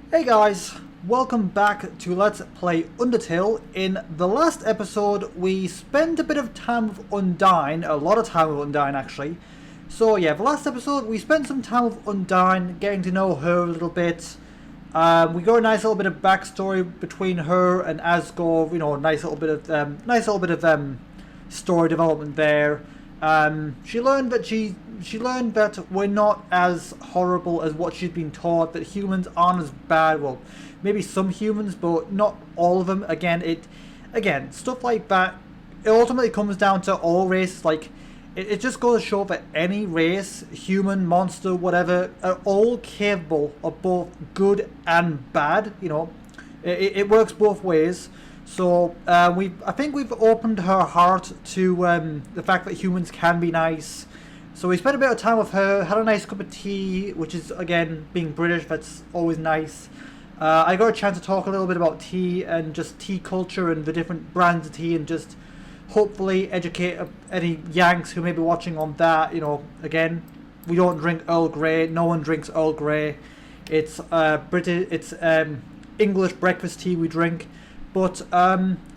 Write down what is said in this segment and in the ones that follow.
Hey guys, welcome back to Let's Play Undertale. In the last episode we spent a bit of time with Undyne, a lot of time with Undyne actually. So yeah, the last episode we spent some time with Undyne, getting to know her a little bit. We got a nice little bit of backstory between her and Asgore, you know, a nice little bit of story development there. She learned that we're not as horrible as what she's been taught, that humans aren't as bad. Well, maybe some humans, but not all of them. Again, stuff like that, it ultimately comes down to all races. Like, it just goes to show that any race, human, monster, whatever, are all capable of both good and bad. You know, it works both ways. So I think we've opened her heart to the fact that humans can be nice. So we spent a bit of time with her, had a nice cup of tea, which is, again, being British, that's always nice. I got a chance to talk a little bit about tea and just tea culture and the different brands of tea, and just hopefully educate any Yanks who may be watching on that. You know, again, we don't drink Earl Grey, no one drinks Earl Grey. It's English breakfast tea we drink. But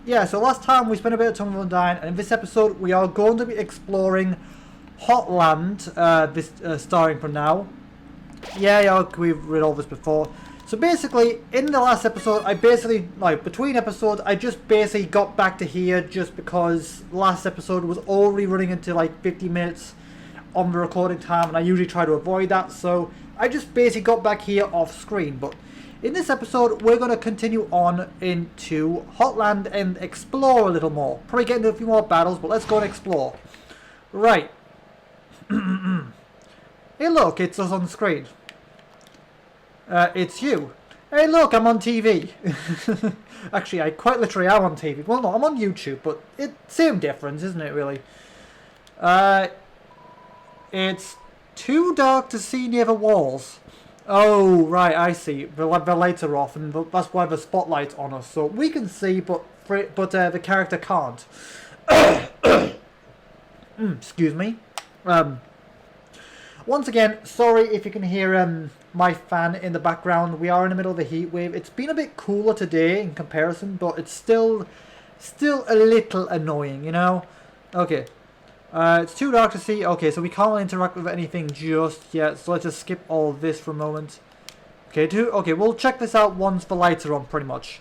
yeah, so last time we spent a bit of time with Undyne, and in this episode we are going to be exploring Hotland, starting from now. Yeah, we've read all this before. So basically, in the last episode, between episodes, I just basically got back to here just because last episode was already running into like 50 minutes on the recording time, and I usually try to avoid that, so I just basically got back here off screen. But in this episode, we're going to continue on into Hotland and explore a little more. Probably get into a few more battles, but let's go and explore. Right. Hey look, it's us on the screen. It's you. Hey look, I'm on TV. Actually, I quite literally am on TV. Well, no, I'm on YouTube, but it's same difference, isn't it, really? It's too dark to see near the walls. Oh, right, I see. The lights are off, and that's why the spotlight's on us. So we can see, but the character can't. Excuse me. Once again, sorry if you can hear my fan in the background. We are in the middle of the heat wave. It's been a bit cooler today in comparison, but it's still a little annoying, you know? Okay. It's too dark to see. Okay, so we can't interact with anything just yet, so let's just skip all this for a moment. Okay, we'll check this out once the lights are on, pretty much.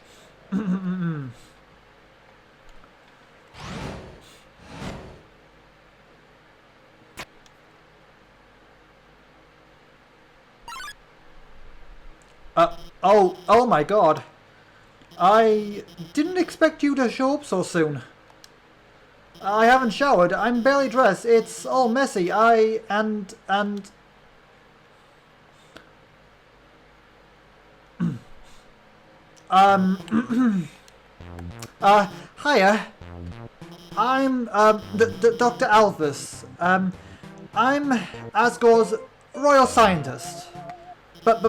Oh my god. I didn't expect you to show up so soon. I haven't showered. I'm barely dressed. It's all messy. Hiya. I'm Dr. Alphys. I'm Asgore's royal scientist. But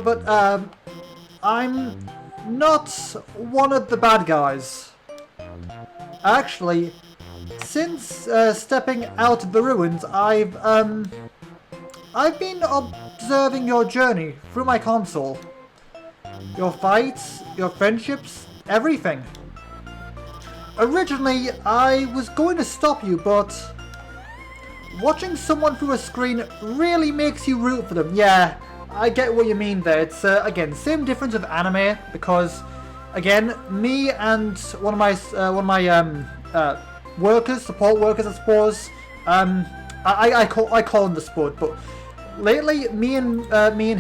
I'm not one of the bad guys. Actually, since stepping out of the ruins, I've been observing your journey through my console. Your fights, your friendships, everything. Originally, I was going to stop you, but watching someone through a screen really makes you root for them. Yeah, I get what you mean there. It's, again, same difference with anime, because, again, me and one of my support workers, I suppose. I call him the Spud, but lately me and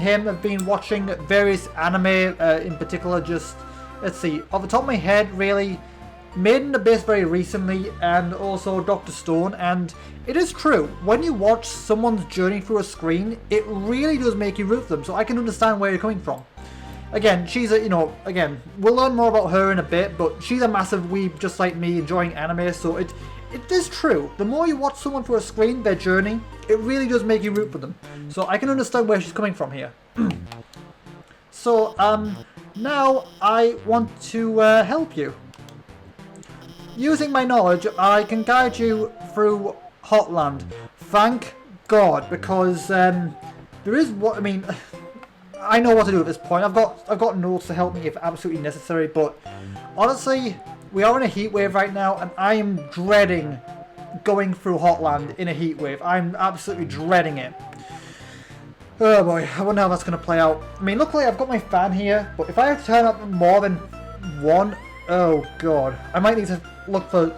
him have been watching various anime, in particular. Just let's see, off the top of my head, really, Made in Abyss very recently, and also Dr. Stone. And it is true, when you watch someone's journey through a screen, it really does make you root for them. So I can understand where you're coming from. Again, she's a, again, we'll learn more about her in a bit, but she's a massive weeb just like me, enjoying anime, so it is true. The more you watch someone through a screen, their journey, it really does make you root for them. So I can understand where she's coming from here. So, now I want to help you. Using my knowledge, I can guide you through Hotland. Thank God, because there is what, I mean... I know what to do at this point. I've got notes to help me if absolutely necessary, but honestly, we are in a heat wave right now, and I am dreading going through Hotland in a heat wave. I'm absolutely dreading it. Oh boy, I wonder how that's going to play out. I mean, luckily I've got my fan here, but if I have to turn up more than one, oh god. I might need to look for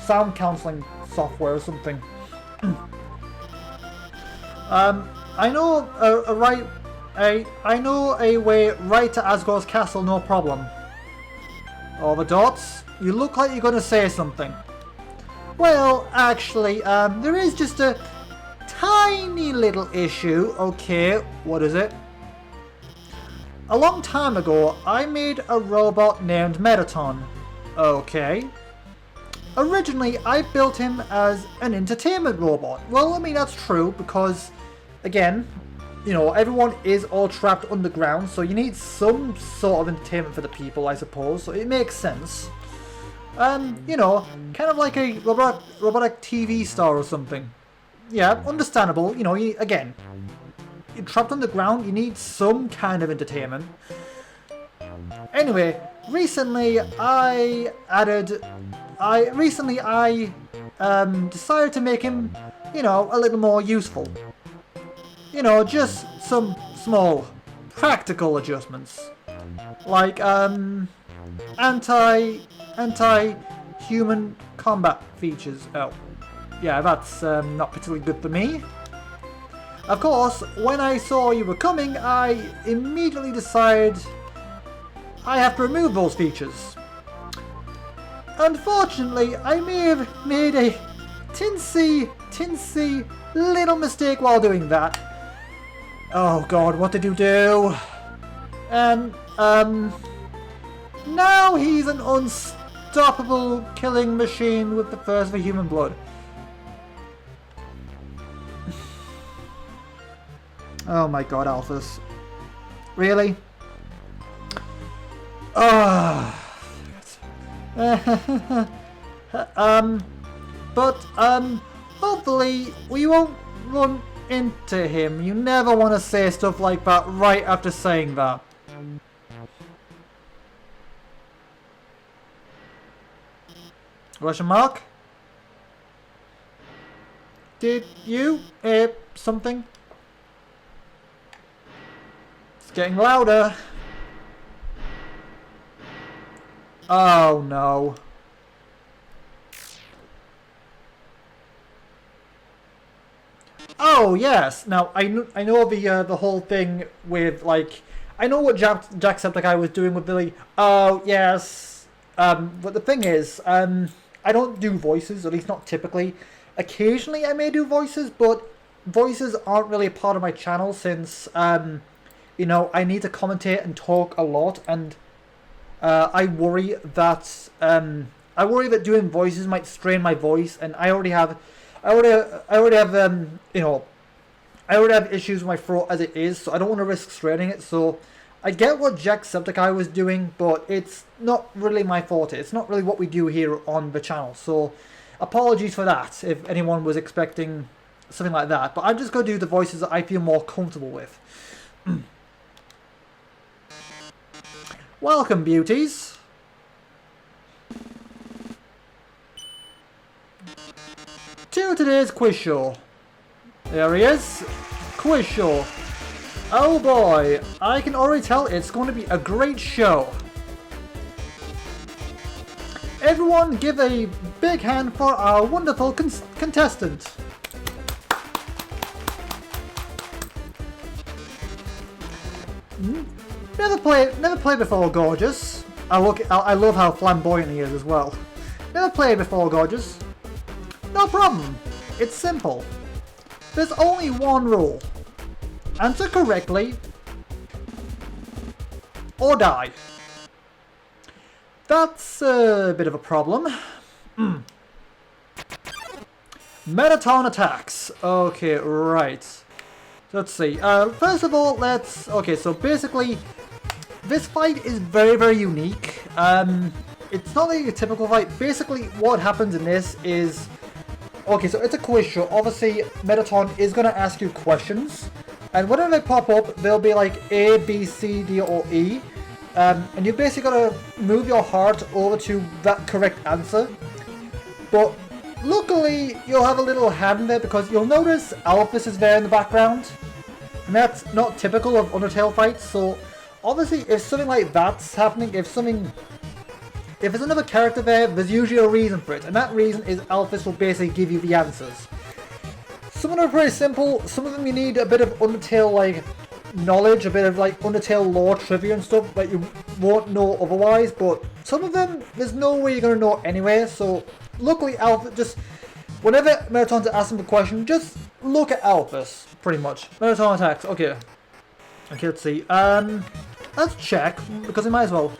sound cancelling software or something. I know I know a way right to Asgore's castle, no problem. All the dots, you look like you're going to say something. Well, actually, there is just a tiny little issue. Okay, what is it? A long time ago, I made a robot named Metaton. Okay. Originally, I built him as an entertainment robot. Well, I mean, that's true, because, again, you know, everyone is all trapped underground, so you need some sort of entertainment for the people, I suppose, so it makes sense. You know, kind of like a robotic TV star or something. Yeah, understandable, you know, again, you're trapped underground, you need some kind of entertainment. Anyway, recently I decided to make him, you know, a little more useful. You know, just some small practical adjustments. Like, anti-human combat features. Oh, yeah, that's not particularly good for me. Of course, when I saw you were coming, I immediately decided I have to remove those features. Unfortunately, I may have made a tinsy little mistake while doing that. Oh god, what did you do? And, now he's an unstoppable killing machine with the thirst for human blood. Oh my god, Alphys. Really? Oh. Hopefully we won't run into him. You never want to say stuff like that right after saying that. Question mark? Did you hear something? It's getting louder. Oh no. Oh yes. Now I know the whole thing with, like, I know what Jacksepticeye was doing with Billy. Oh yes. But the thing is, I don't do voices, at least not typically. Occasionally I may do voices, but voices aren't really a part of my channel since you know, I need to commentate and talk a lot, and I worry that doing voices might strain my voice, and I already have you know, I already have issues with my throat as it is, so I don't want to risk straining it. So I get what Jacksepticeye was doing, but it's not really my forte. It's not really what we do here on the channel. So apologies for that if anyone was expecting something like that. But I'm just going to do the voices that I feel more comfortable with. Welcome, beauties. To today's quiz show. There he is. Quiz show. Oh boy, I can already tell it's going to be a great show. Everyone give a big hand for our wonderful contestant. Never played before, gorgeous. I love how flamboyant he is as well. Never played before, gorgeous. No problem. It's simple. There's only one rule. Answer correctly or die. That's a bit of a problem. Metaton attacks. Okay, right. Let's see. First of all, okay, so basically, this fight is very, very unique. It's not like a typical fight. Basically, what happens in this is... Okay, so it's a quiz show. Obviously, Metaton is going to ask you questions. And whenever they pop up, they'll be like A, B, C, D, or E. And you've basically got to move your heart over to that correct answer. But luckily, you'll have a little hand there because you'll notice Alphys is there in the background. And that's not typical of Undertale fights, so obviously if something like that's happening, if there's another character there, there's usually a reason for it. And that reason is Alphys will basically give you the answers. Some of them are pretty simple, some of them you need a bit of Undertale like knowledge, a bit of like Undertale lore trivia and stuff that you won't know otherwise, but some of them there's no way you're going to know anyway, so luckily Alphys, just whenever Marathon's asking the question, just look at Alphys, pretty much. Marathon attacks, okay, let's see, let's check, because we might as well.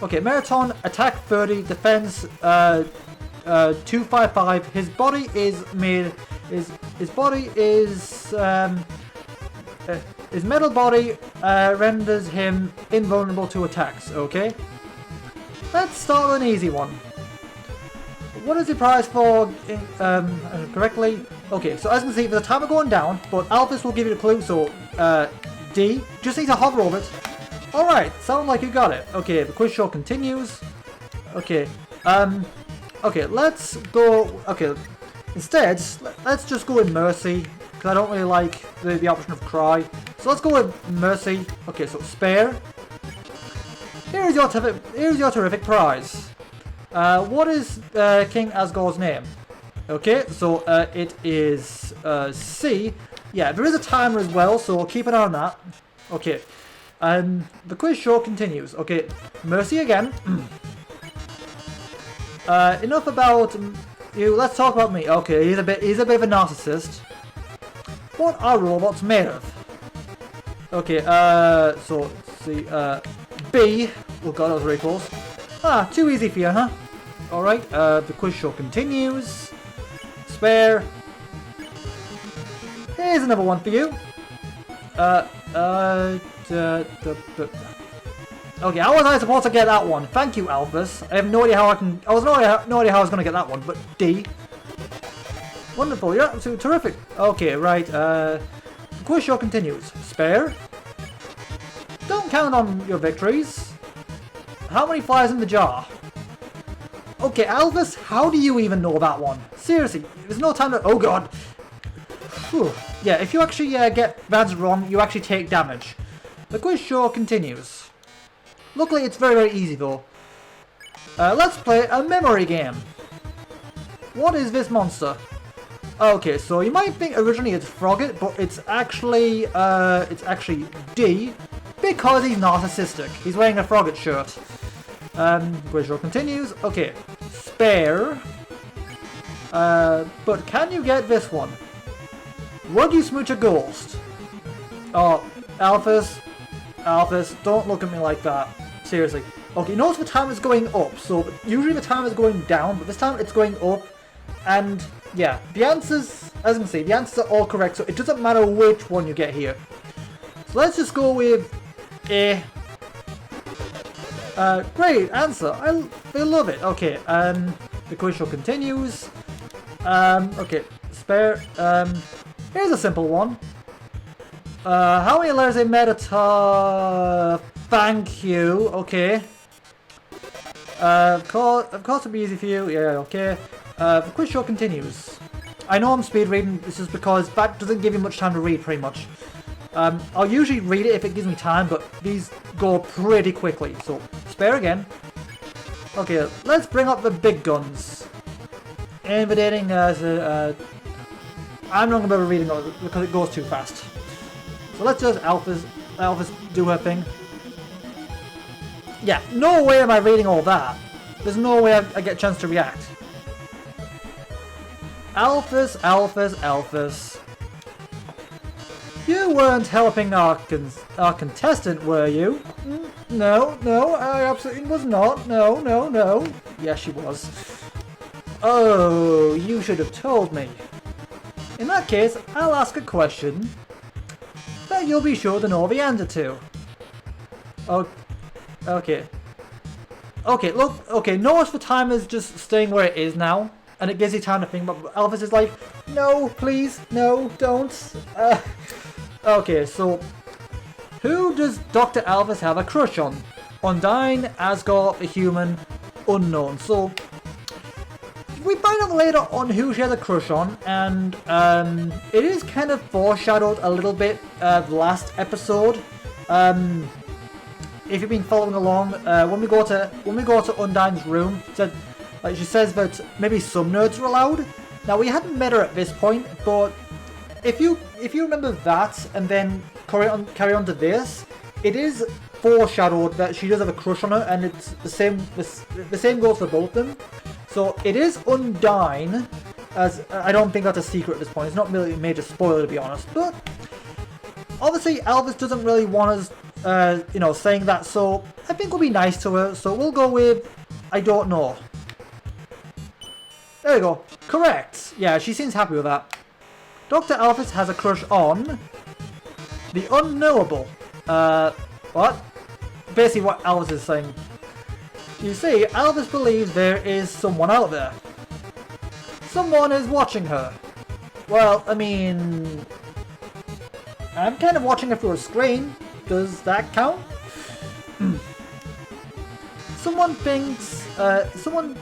Okay, Marathon, attack 30, defense 255, his body is made, his body is, his metal body renders him invulnerable to attacks, okay? Let's start with an easy one. What is the prize for correctly? Okay, so as you can see, the timer going down, but Alphys will give you the clue, so D. Just need to hover over it. Alright, sound like you got it. Okay, the quiz show continues. Okay, okay, let's go, okay, instead, let's just go with Mercy, because I don't really like the option of Cry. So let's go with Mercy. Okay, so Spare. Here's your terrific prize. What is King Asgore's name? Okay, so it is C. Yeah, there is a timer as well, so keep an eye on that. Okay, the quiz show continues. Okay, Mercy again. Enough about you. Let's talk about me. Okay, he's a bit of a narcissist. What are robots made of? Okay, so let's see. B. Oh god, that was very close. Ah, too easy for you, huh? Alright, the quiz show continues. Spare. Here's another one for you. Okay, how was I supposed to get that one? Thank you, Alphys. I have no idea how I can. No idea how I was going to get that one, but D. Wonderful, you're absolutely terrific. Okay, right, the quiz show continues. Spare. Don't count on your victories. How many flies in the jar? Okay, Alphys, how do you even know that one? Seriously, there's no time to. Oh god. Whew. Yeah, if you actually get the answer wrong, you actually take damage. The quiz show continues. Luckily, it's very, very easy though. Let's play a memory game. What is this monster? Okay, so you might think originally it's Frogget, but it's actually D, because he's narcissistic. He's wearing a Frogget shirt. Quiz show continues. Okay, Spare. But can you get this one? Would you smooch a ghost? Oh, Alphys, don't look at me like that. Seriously. Okay, notice the time is going up, so usually the time is going down, but this time it's going up. And yeah, the answers, as you can see, the answers are all correct, so it doesn't matter which one you get here. So let's just go with A. Great answer. I love it. Okay, the quiz show continues. Okay, Spare. Here's a simple one. How many letters in Medita? Thank you. Okay. Of course it'll be easy for you. Yeah, okay. The quiz show continues. I know I'm speed reading. This is because that doesn't give you much time to read, pretty much. I'll usually read it if it gives me time, but these go pretty quickly. So, Spare again. Okay, let's bring up the big guns. Invading I'm not going to be reading it because it goes too fast. So let's just Alphys do her thing. Yeah, no way am I reading all that. There's no way I get a chance to react. Alphys. You weren't helping our contestant, were you? No, I absolutely was not. No. Yes, she was. Oh, you should have told me. In that case, I'll ask a question that you'll be sure to know the answer to. Oh, okay. Okay, look, okay, notice the time is just staying where it is now, and it gives you time to think, but Alphys is like, no, please, no, don't. Okay, so who does Dr. Alvis have a crush on? Undyne, Asgore, a human, unknown. So we find out later on who she has a crush on, and it is kind of foreshadowed a little bit the last episode. If you've been following along, when we go to Undyne's room, she says that maybe some nerds are allowed. Now we hadn't met her at this point, but if you remember that and then carry on to this, it is foreshadowed that she does have a crush on her, and it's the same goes for both of them. So it is Undyne, as I don't think that's a secret at this point. It's not really a major spoiler, to be honest, but obviously Alvis doesn't really want us, saying that. So I think we'll be nice to her. So we'll go with I don't know. There we go. Correct. Yeah, she seems happy with that. Dr. Alvis has a crush on the unknowable. What? Basically what Alvis is saying. You see, Alvis believes there is someone out there. Someone is watching her. Well, I mean, I'm kind of watching her through a screen. Does that count? Someone thinks, someone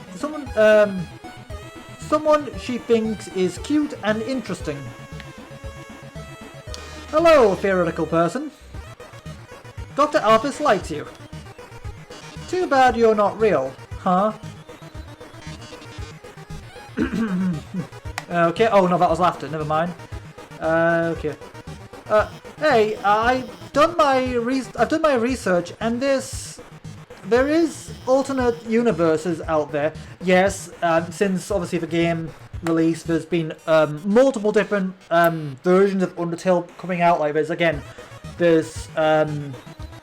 she thinks is cute and interesting. Hello, theoretical person. Dr. Alvis likes you. Too bad you're not real, huh? Okay, oh no, that was laughter, never mind. Okay. Hey, I've done my research, and there is alternate universes out there. Yes, since obviously the game release, there's been multiple different versions of Undertale coming out. Like there's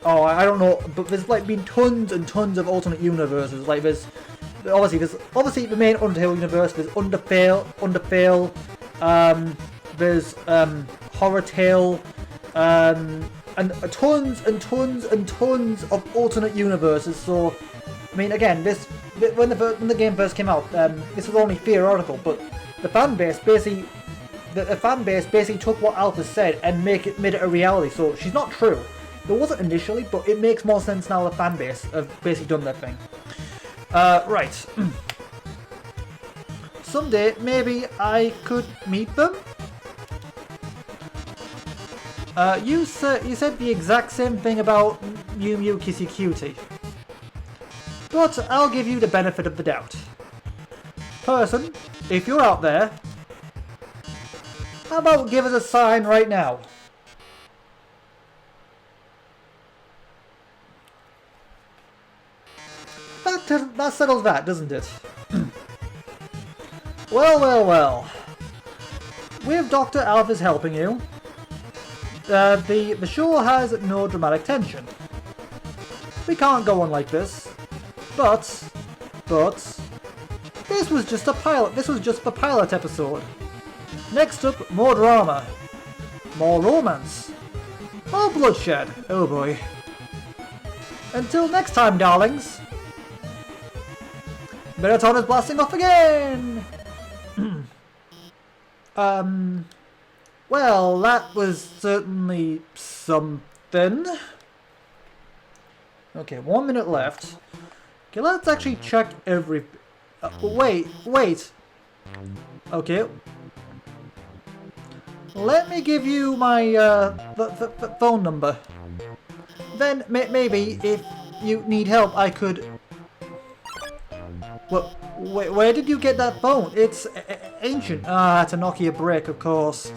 I don't know, but there's like been tons and tons of alternate universes. Like there's obviously the main Undertale universe. There's Undertale, there's Horror Tale, and tons and tons and tons of alternate universes. So I mean, again, when the game first came out, this was only theoretical, but the fan base basically took what Alpha said and made it a reality. So she's not true. It wasn't initially, but it makes more sense now. The fan base have basically done their thing. Right. Someday, maybe I could meet them. You said the exact same thing about Mew Mew Kissy Cutie. But I'll give you the benefit of the doubt. Person, if you're out there, how about give us a sign right now? That settles that, doesn't it? Well. With Dr. Alvis helping you, the show has no dramatic tension. We can't go on like this. But this was just a pilot. This was just the pilot episode. Next up, more drama, more romance, more bloodshed. Oh boy. Until next time, darlings. Marathon is blasting off again! Well, that was certainly something. Okay, 1 minute left. Okay, let's actually check every... wait. Okay. Let me give you my phone number. Then, maybe, if you need help, I could... Well, where did you get that phone? It's ancient. Ah, it's a Nokia brick, of course.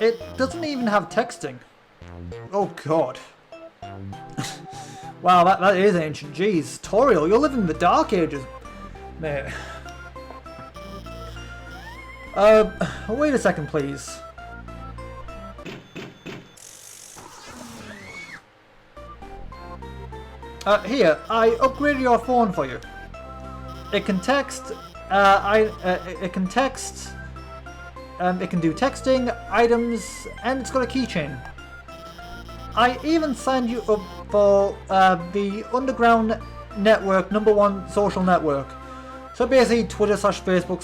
It doesn't even have texting. Oh god. Wow, that is ancient. Jeez, Toriel, you're living in the dark ages. Man. Wait a second, please. Here, I upgraded your phone for you. It can text, it can do texting, items, and it's got a keychain. I even signed you up for the Underground Network, #1 social network. So basically Twitter / Facebook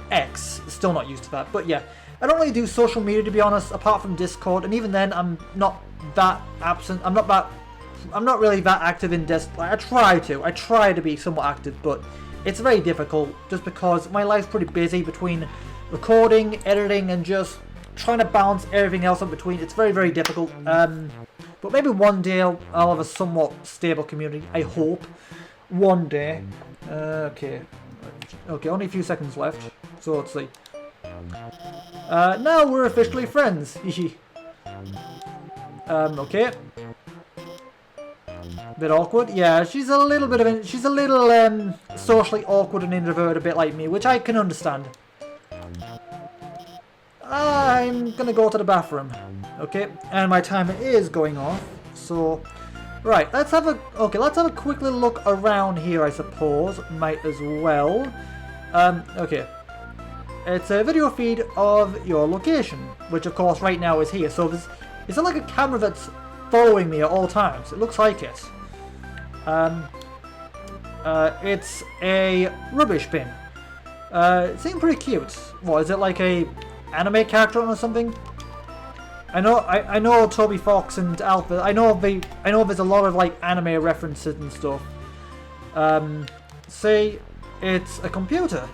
/ X, still not used to that, but yeah. I don't really do social media, to be honest, apart from Discord, and even then I'm not that absent. I'm not really that active in Discord. Like, I try to be somewhat active, but it's very difficult just because my life's pretty busy between recording, editing, and just trying to balance everything else in between. It's very, very difficult. But maybe one day I'll have a somewhat stable community. I hope. One day. Okay, only a few seconds left. So let's see. Now we're officially friends. Okay. Bit awkward. Yeah, she's a little socially awkward and introverted, a bit like me, which I can understand. I'm gonna go to the bathroom. Okay, and my timer is going off. So, right, let's have a quick little look around here, I suppose. Might as well. Okay. It's a video feed of your location, which of course right now is here. So is there like a camera that's following me at all times? It looks like it. It's a rubbish bin. It seems pretty cute. What, is it like a anime character or something? I know Toby Fox and Alpha. I know there's a lot of like anime references and stuff. Say it's a computer.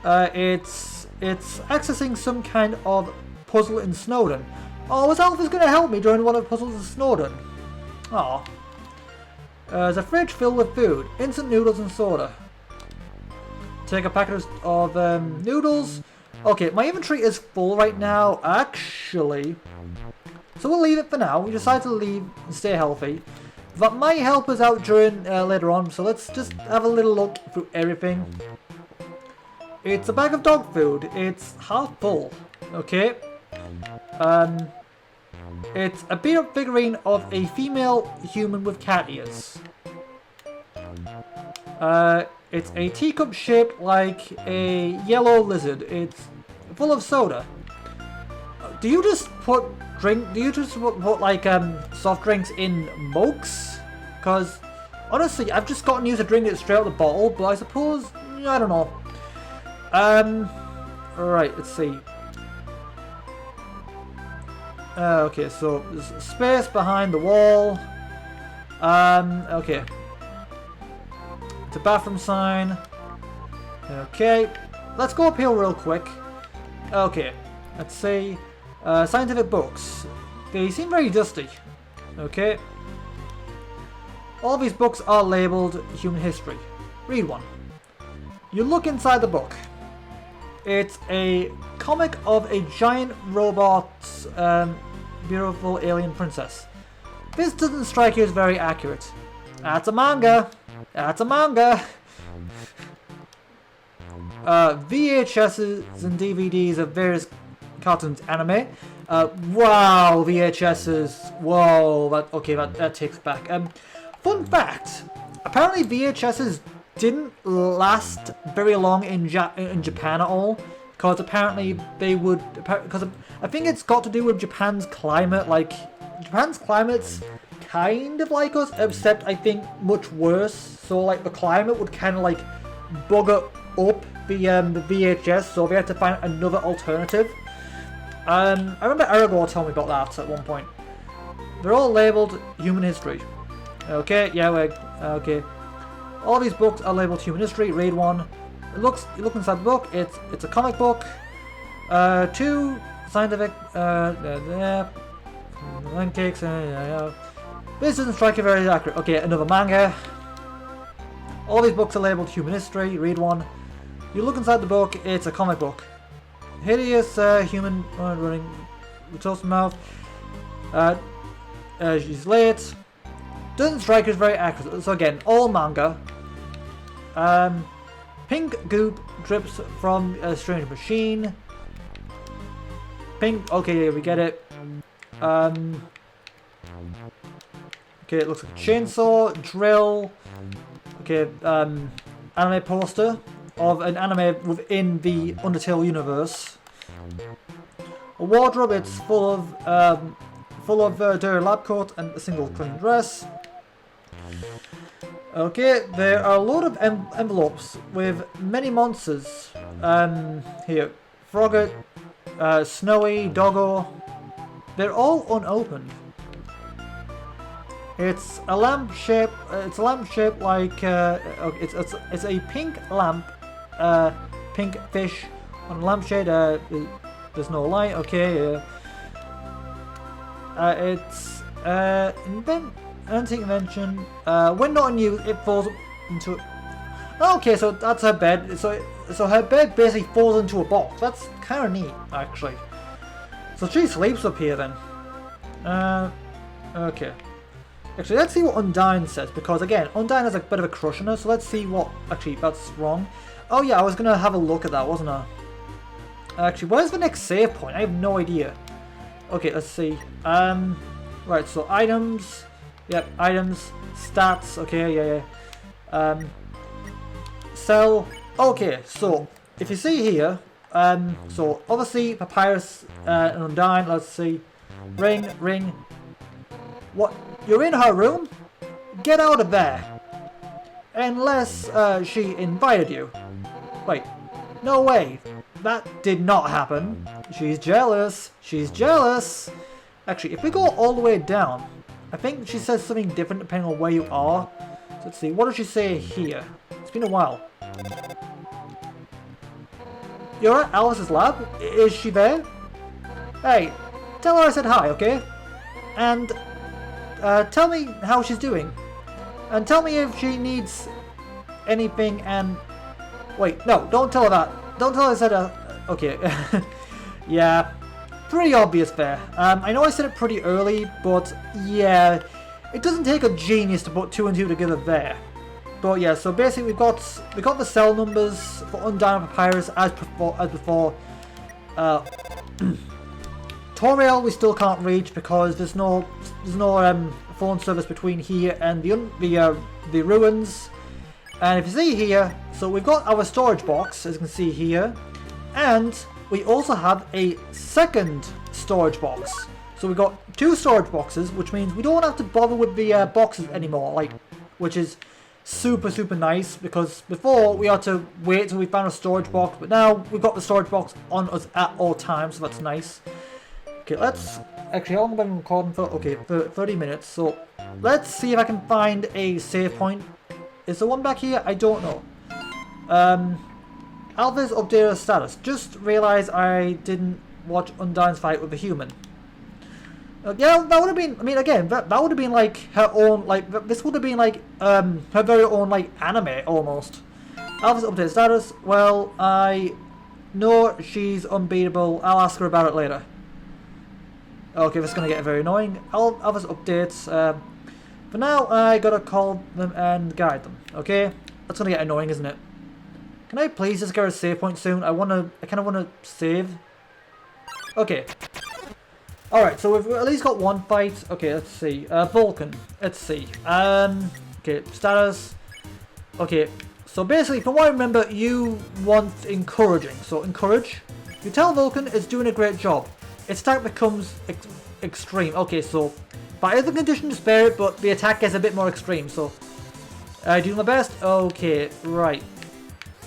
It's accessing some kind of puzzle in Snowden. Oh, was Alpha's going to help me during one of the puzzles in Snowden? Oh. There's a fridge filled with food, instant noodles and soda. Take a packet of noodles. Okay, my inventory is full right now, actually. So we'll leave it for now. We decided to leave and stay healthy. That might help us out during later on, so let's just have a little look through everything. It's a bag of dog food. It's half full. Okay. It's a beat-up figurine of a female human with cat ears. It's a teacup shaped like a yellow lizard. It's full of soda. Do you just put like soft drinks in mugs? Because honestly, I've just gotten used to drinking it straight out of the bottle. But I suppose I don't know. Right, let's see. Okay, so there's space behind the wall. Okay. It's a bathroom sign. Okay. Let's go up here real quick. Okay. Let's see. Scientific books. They seem very dusty. Okay. All these books are labeled Human History. Read one. You look inside the book. It's a comic of a giant robot, beautiful alien princess. This doesn't strike you as very accurate. That's a manga. That's a manga. VHSs and DVDs of various cartoons, anime. Wow, VHSs. Whoa, that takes back. Fun fact. Apparently VHSs didn't last very long in Japan at all, because apparently they would, because I think it's got to do with Japan's climate. Like, Japan's climate's kind of like us, except I think much worse. So like the climate would kind of like bugger up the VHS, so they had to find another alternative. I remember Aragorn told me about that at one point. They're all labeled Human History. Okay, yeah, okay. All these books are labeled Human History. Read one. You look inside the book. It's a comic book. 2 scientific. Pancakes. This doesn't strike you very accurate. Okay, another manga. All these books are labeled Human History. Read one. You look inside the book. It's a comic book. Hideous human running with toast mouth. She's late. Doesn't strike you as very accurate. So again, all manga. Pink goop drips from a strange machine. Pink. Okay, yeah, we get it. Okay, it looks like a chainsaw, drill. Okay, anime poster of an anime within the Undertale universe. A wardrobe. It's full of dirty lab coat and a single clean dress. Okay, there are a load of envelopes with many monsters. Here, Frogger, Snowy, Doggo. They're all unopened. It's a lamp shape. It's a lamp shape like it's a pink lamp, pink fish on a lampshade. There's no light. Okay. It's antique invention. When not in use, it falls into. Okay, so that's her bed. So her bed basically falls into a box. That's kind of neat, actually. So she sleeps up here then. Okay. Actually, let's see what Undyne says, because again, Undyne has a bit of a crush on her, so let's see what... Actually, that's wrong. Oh yeah, I was going to have a look at that, wasn't I? Actually, where's the next save point? I have no idea. Okay, let's see. Right, so items. Yep, items. Stats. Okay, yeah. Sell. Okay, so, if you see here, so obviously, Papyrus and Undyne, let's see. Ring. What? You're in her room? Get out of there! Unless she invited you. Wait, no way. That did not happen. She's jealous. She's jealous. Actually, if we go all the way down, I think she says something different depending on where you are. So let's see, what does she say here? It's been a while. You're at Alice's lab? Is she there? Hey, tell her I said hi, okay? And tell me how she's doing. And tell me if she needs anything and... Wait, no, don't tell her that. Don't tell her I said okay. Yeah, pretty obvious there. I know I said it pretty early, but yeah, it doesn't take a genius to put 2 and 2 together there. But yeah, so basically we got the cell numbers for Undyne and Papyrus as before. Toriel we still can't reach because there's no phone service between here and the ruins. And if you see here, so we've got our storage box, as you can see here, and we also have a second storage box. So we've got 2 storage boxes, which means we don't have to bother with the boxes anymore, which is super nice, because before we had to wait till we found a storage box, but now we've got the storage box on us at all times, so that's nice. Okay, let's... Actually, how long have I been recording for? Okay, for 30 minutes, so let's see if I can find a save point. Is there one back here? I don't know. Alpha's updated her status. Just realised I didn't watch Undyne's fight with a human. Yeah, that would have been... I mean, again, that would have been like her own... this would have been like her very own, anime, almost. Alpha's updated status. Well, I know she's unbeatable. I'll ask her about it later. Okay, this is going to get very annoying. Alpha's updates. For now, I gotta call them and guide them. Okay? That's going to get annoying, isn't it? Can I please just get a save point soon? I kind of want to save. Okay. Alright, so we've at least got one fight. Okay, let's see. Vulcan. Let's see. Okay, status. Okay, so basically, from what I remember, you want encouraging. So, encourage. You tell Vulcan it's doing a great job. Its attack becomes extreme. Okay, so, by other condition to spare it, but the attack gets a bit more extreme. So, doing my best. Okay, right.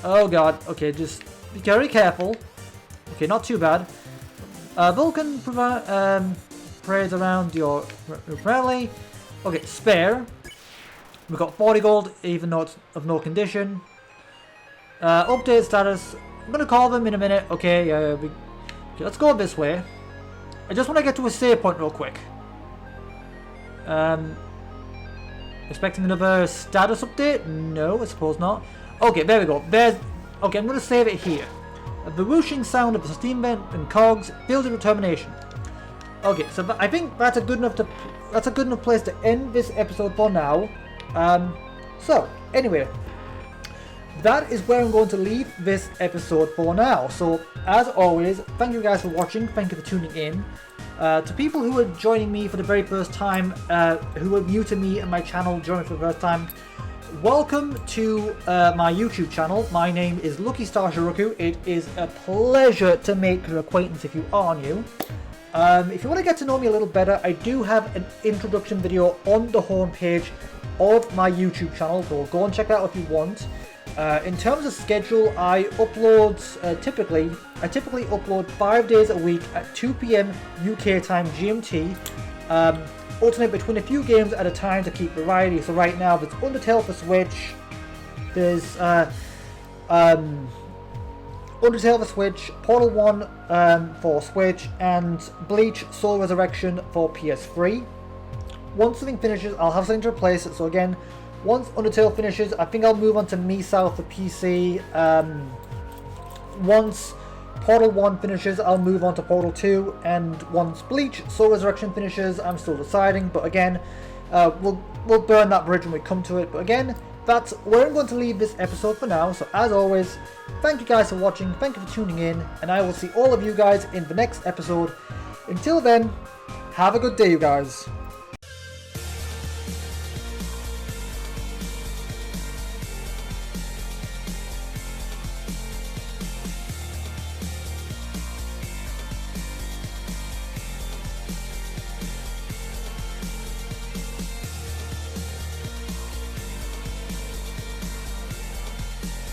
Oh god. Okay, just be very careful. Okay, not too bad. Vulcan prays around your rally. Okay, spare. We've got 40 gold, even though it's of no condition. Update status. I'm gonna call them in a minute. Okay, okay, let's go this way. I just want to get to a save point real quick. Expecting another status update? No, I suppose not. Okay, there we go. Okay, I'm gonna save it here. The whooshing sound of the steam vent and cogs fills with determination. Okay, so I think that's a good enough place to end this episode for now. So anyway, that is where I'm going to leave this episode for now. So as always, thank you guys for watching. Thank you for tuning in. To people who are joining me for the very first time, who are new to me and my channel, joining for the first time, welcome to my YouTube channel. My name is Lucky Star Shi-Roku. It is a pleasure to make your acquaintance if you are new. If you want to get to know me a little better, I do have an introduction video on the homepage of my YouTube channel, so go and check that out if you want. In terms of schedule, I upload typically upload 5 days a week at 2 p.m. UK time GMT. Alternate between a few games at a time to keep variety. So right now there's Undertale for Switch, there's Undertale for Switch, Portal 1 for Switch, and Bleach Soul Resurrection for PS3. Once something finishes, I'll have something to replace it. So again, once Undertale finishes, I think I'll move on to Me South for PC. Once Portal 1 finishes, I'll move on to Portal 2, and once Bleach Soul Resurrection finishes, I'm still deciding, but again, we'll burn that bridge when we come to it. But again, that's where I'm going to leave this episode for now. So as always, thank you guys for watching, thank you for tuning in, and I will see all of you guys in the next episode. Until then, have a good day, you guys.